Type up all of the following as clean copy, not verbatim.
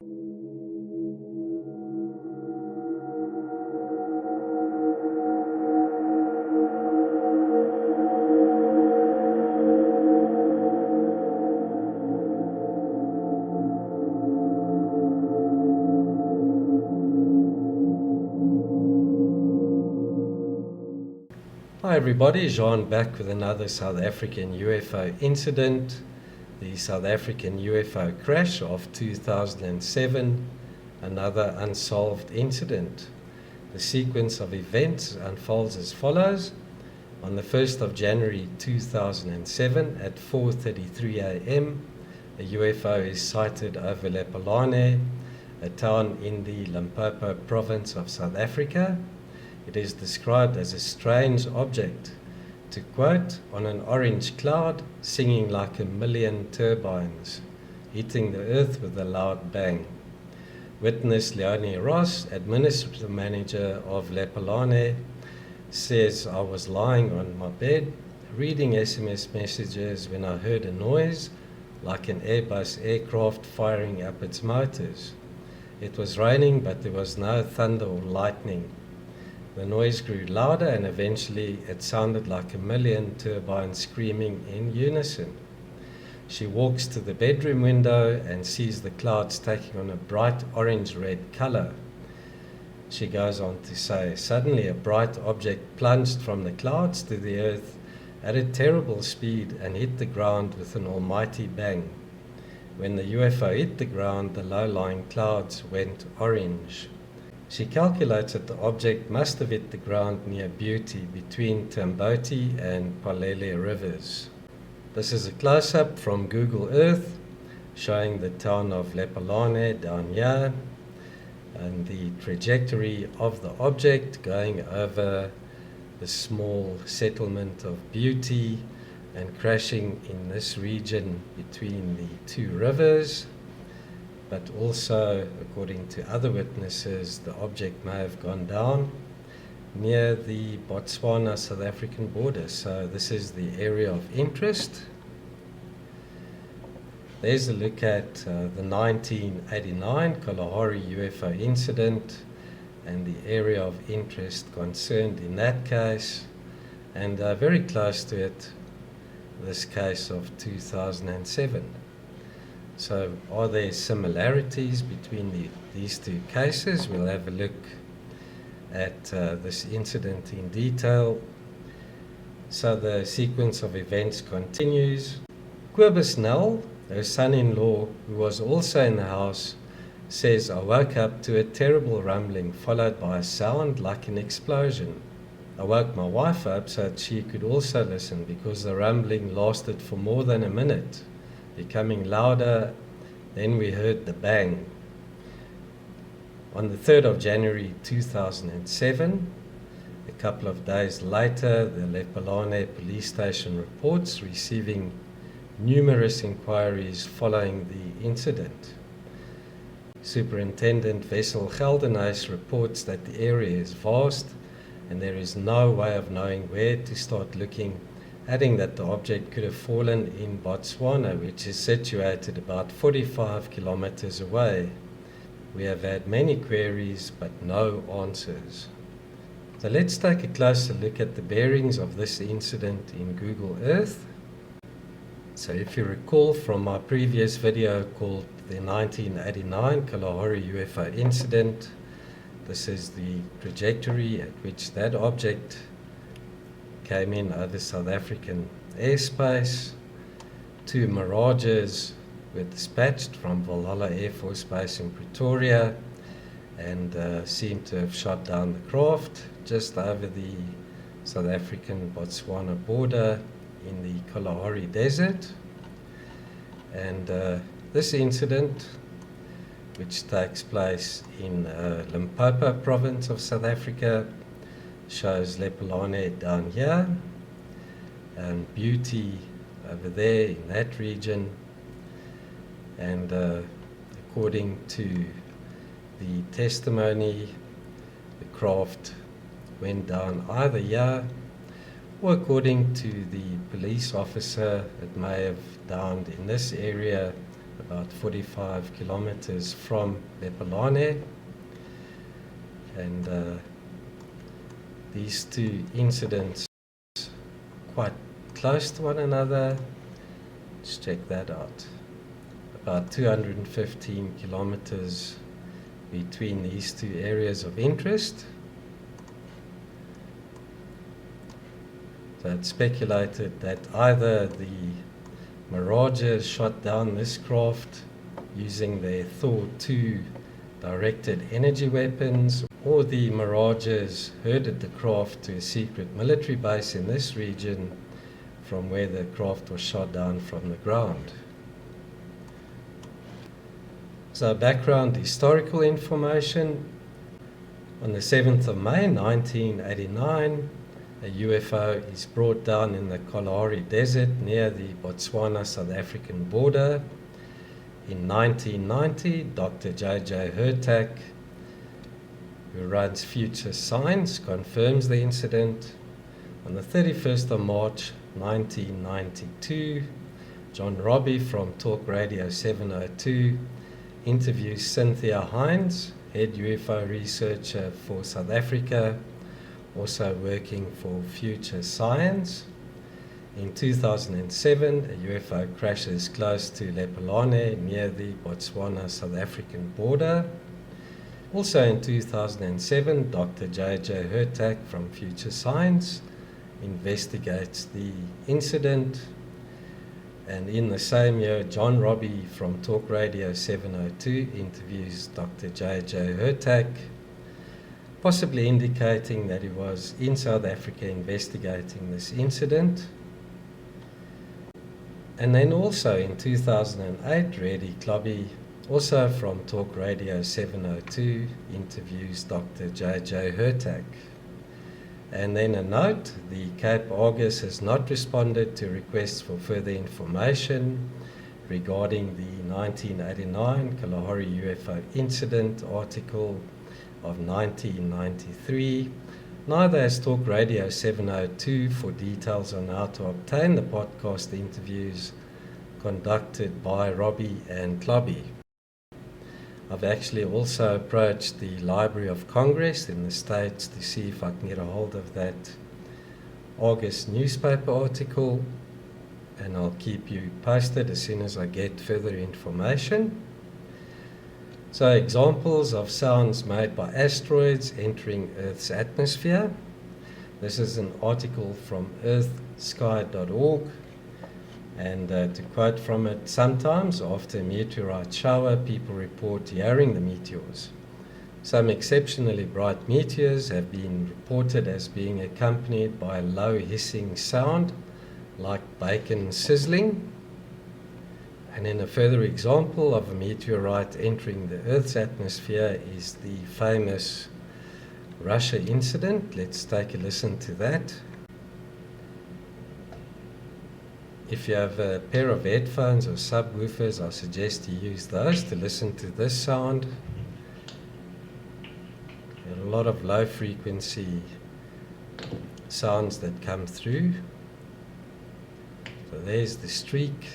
Hi everybody, Jean back with another South African UFO incident, the South African UFO Crash of 2007, another unsolved incident. The sequence of events unfolds as follows. On the 1st of January 2007 at 4:33 a.m, a UFO is sighted over Lephalale, a town in the Limpopo province of South Africa. It is described as a strange object, to quote, on an orange cloud, singing like a million turbines, hitting the earth with a loud bang. Witness Leonie Ross, administrative manager of Lephalale, says, I was lying on my bed, reading SMS messages when I heard a noise, like an Airbus aircraft firing up its motors. It was raining, but there was no thunder or lightning. The noise grew louder and eventually it sounded like a million turbines screaming in unison. She walks to the bedroom window and sees the clouds taking on a bright orange-red color. She goes on to say, suddenly a bright object plunged from the clouds to the earth at a terrible speed and hit the ground with an almighty bang. When the UFO hit the ground, the low-lying clouds went orange. She calculates that the object must have hit the ground near Beauty between Tamboti and Palele rivers. This is a close-up from Google Earth showing the town of Lephalale down here and the trajectory of the object going over the small settlement of Beauty and crashing in this region between the two rivers. But also, according to other witnesses, the object may have gone down near the Botswana-South African border. So this is the area of interest. There's a look at the 1989 Kalahari UFO incident and the area of interest concerned in that case, and very close to it, this case of 2007. So are there similarities between these two cases? We'll have a look at this incident in detail. So the sequence of events continues. Kobus Nel, her son-in-law, who was also in the house, says, I woke up to a terrible rumbling followed by a sound like an explosion. I woke my wife up so that she could also listen because the rumbling lasted for more than a minute. Becoming louder, then we heard the bang. On the 3rd of January 2007, a couple of days later, the Lephalale police station reports receiving numerous inquiries following the incident. Superintendent Wessel Geldenhuys reports that the area is vast and there is no way of knowing where to start looking, adding that the object could have fallen in Botswana, which is situated about 45 kilometers away. We have had many queries, but no answers. So let's take a closer look at the bearings of this incident in Google Earth. So if you recall from my previous video called the 1989 Kalahari UFO incident, this is the trajectory at which that object came in over South African airspace. 2 Mirages were dispatched from Valhalla Air Force Base in Pretoria and seemed to have shot down the craft just over the South African Botswana border in the Kalahari Desert. And this incident, which takes place in Limpopo province of South Africa, shows Lephalale down here and Beauty over there in that region, and according to the testimony, the craft went down either here or, according to the police officer, it may have downed in this area about 45 kilometers from Lepelane. And these two incidents quite close to one another. Let's check that out. About 215 kilometers between these two areas of interest. So it's speculated that either the Mirages shot down this craft using their Thor 2 directed energy weapons, or the Mirages herded the craft to a secret military base in this region from where the craft was shot down from the ground. So background historical information. On the 7th of May 1989, a UFO is brought down in the Kalahari Desert near the Botswana-South African border. In 1990, Dr. J.J. Hurtak, who runs Future Science, confirms the incident. On the 31st of March 1992, John Robbie from Talk Radio 702 interviews Cynthia Hines, head UFO researcher for South Africa, also working for Future Science. In 2007, a UFO crashes close to Lepelane near the Botswana-South African border. Also in 2007, Dr. J.J. Hurtak from Future Science investigates the incident. And in the same year, John Robbie from Talk Radio 702 interviews Dr. J.J. Hurtak, possibly indicating that he was in South Africa investigating this incident. And then also in 2008, Reddy Klobby, also from Talk Radio 702, interviews Dr. J.J. Hurtak. And then a note, the Cape Argus has not responded to requests for further information regarding the 1989 Kalahari UFO incident article of 1993. Neither has Talk Radio 702 for details on how to obtain the podcast interviews conducted by Robbie and Klobby. I've actually also approached the Library of Congress in the States to see if I can get a hold of that August newspaper article, and I'll keep you posted as soon as I get further information. So, examples of sounds made by asteroids entering Earth's atmosphere. This is an article from earthsky.org. And to quote from it, sometimes after a meteorite shower, people report hearing the meteors. Some exceptionally bright meteors have been reported as being accompanied by a low hissing sound, like bacon sizzling. And then a further example of a meteorite entering the Earth's atmosphere is the famous Russia incident. Let's take a listen to that. If you have a pair of headphones or subwoofers, I suggest you use those to listen to this sound. There are a lot of low frequency sounds that come through. So there's the streak.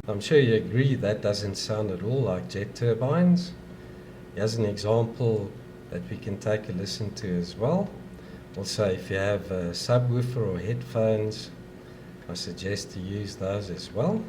I'm sure you agree that doesn't sound at all like jet turbines. Here's an example that we can take a listen to as well. Also, if you have a subwoofer or headphones, I suggest to use those as well.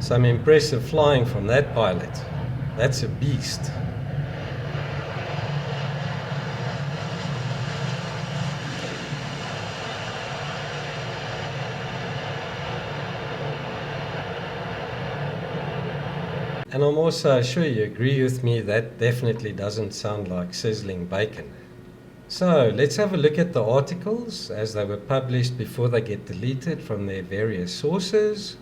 Some impressive flying from that pilot. That's a beast. And I'm also sure you agree with me, that definitely doesn't sound like sizzling bacon. So let's have a look at the articles as they were published before they get deleted from their various sources.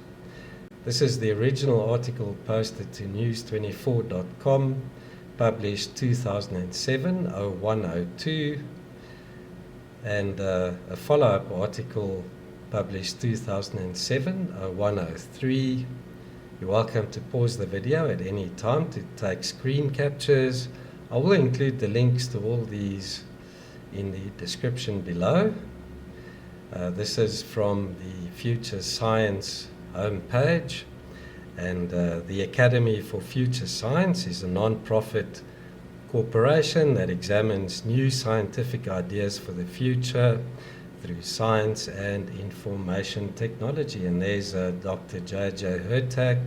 This is the original article posted to news24.com, published 2007-0102, and a follow-up article published 2007-0103. You're welcome to pause the video at any time to take screen captures. I will include the links to all these in the description below. This is from the Future Science homepage, and the Academy for Future Science is a non-profit corporation that examines new scientific ideas for the future through science and information technology. And there's Dr. J.J. Hurtak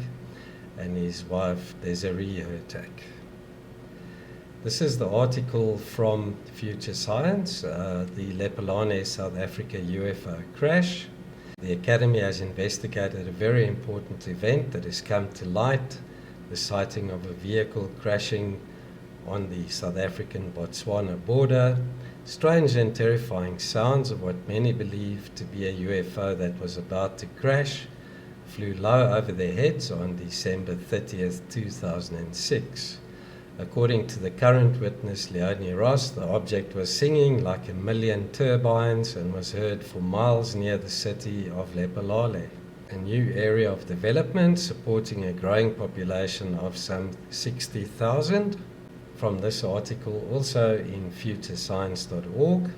and his wife Desiree Hurtak. This is the article from Future Science, the Lepelane, South Africa UFO Crash. The Academy has investigated a very important event that has come to light, the sighting of a vehicle crashing on the South African-Botswana border. Strange and terrifying sounds of what many believe to be a UFO that was about to crash flew low over their heads on December 30th, 2006. According to the current witness, Leonie Ross, the object was singing like a million turbines and was heard for miles near the city of Lepelale, a new area of development supporting a growing population of some 60,000. From this article, also in futurescience.org,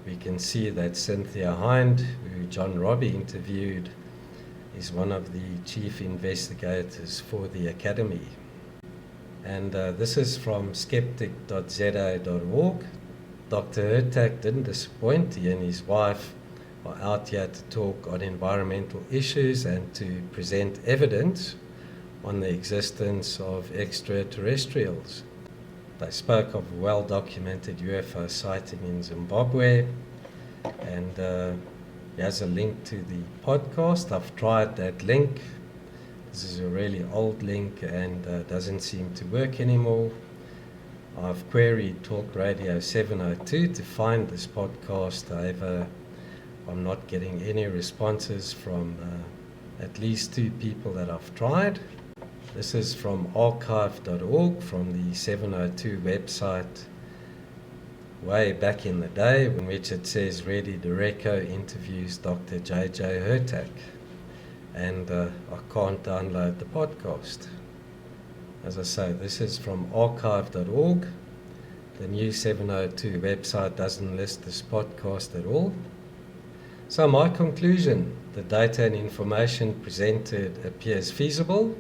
we can see that Cynthia Hind, who John Robbie interviewed, is one of the chief investigators for the Academy. And this is from skeptic.za.org. Dr. Hurtak didn't disappoint. He and his wife are out here to talk on environmental issues and to present evidence on the existence of extraterrestrials. They spoke of a well-documented UFO sighting in Zimbabwe, and here's a link to the podcast. I've tried that link. This is a really old link and doesn't seem to work anymore. I've queried Talk Radio 702 to find this podcast. However, I'm not getting any responses from at least 2 people that I've tried. This is from archive.org, from the 702 website, way back in the day, in which it says Reddy Dereko interviews Dr. J.J. Hurtak. And I can't download the podcast. As I say, this is from archive.org. The new 702 website doesn't list this podcast at all. So my conclusion, the data and information presented appears feasible.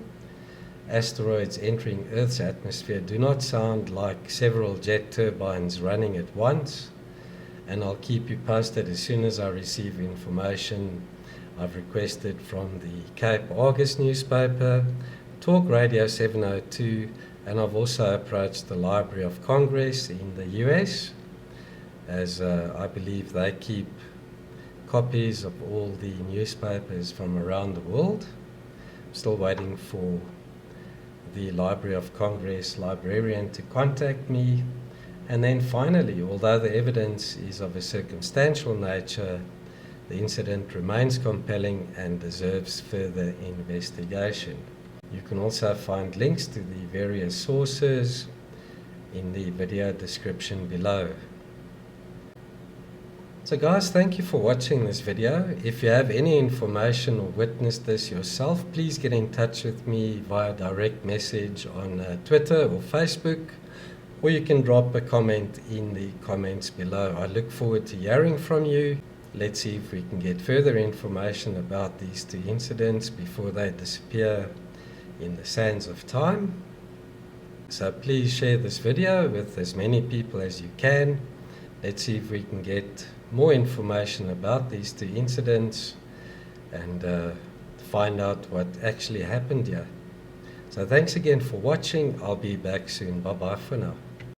Asteroids entering Earth's atmosphere do not sound like several jet turbines running at once. And I'll keep you posted as soon as I receive information I've requested from the Cape Argus newspaper, Talk Radio 702, and I've also approached the Library of Congress in the US, as I believe they keep copies of all the newspapers from around the world. I'm still waiting for the Library of Congress librarian to contact me. And then finally, although the evidence is of a circumstantial nature, the incident remains compelling and deserves further investigation. You can also find links to the various sources in the video description below. So guys, thank you for watching this video. If you have any information or witnessed this yourself, please get in touch with me via direct message on Twitter or Facebook, or you can drop a comment in the comments below. I look forward to hearing from you. Let's see if we can get further information about these 2 incidents before they disappear in the sands of time. So please share this video with as many people as you can. Let's see if we can get more information about these 2 incidents and find out what actually happened here. So thanks again for watching. I'll be back soon. Bye bye for now.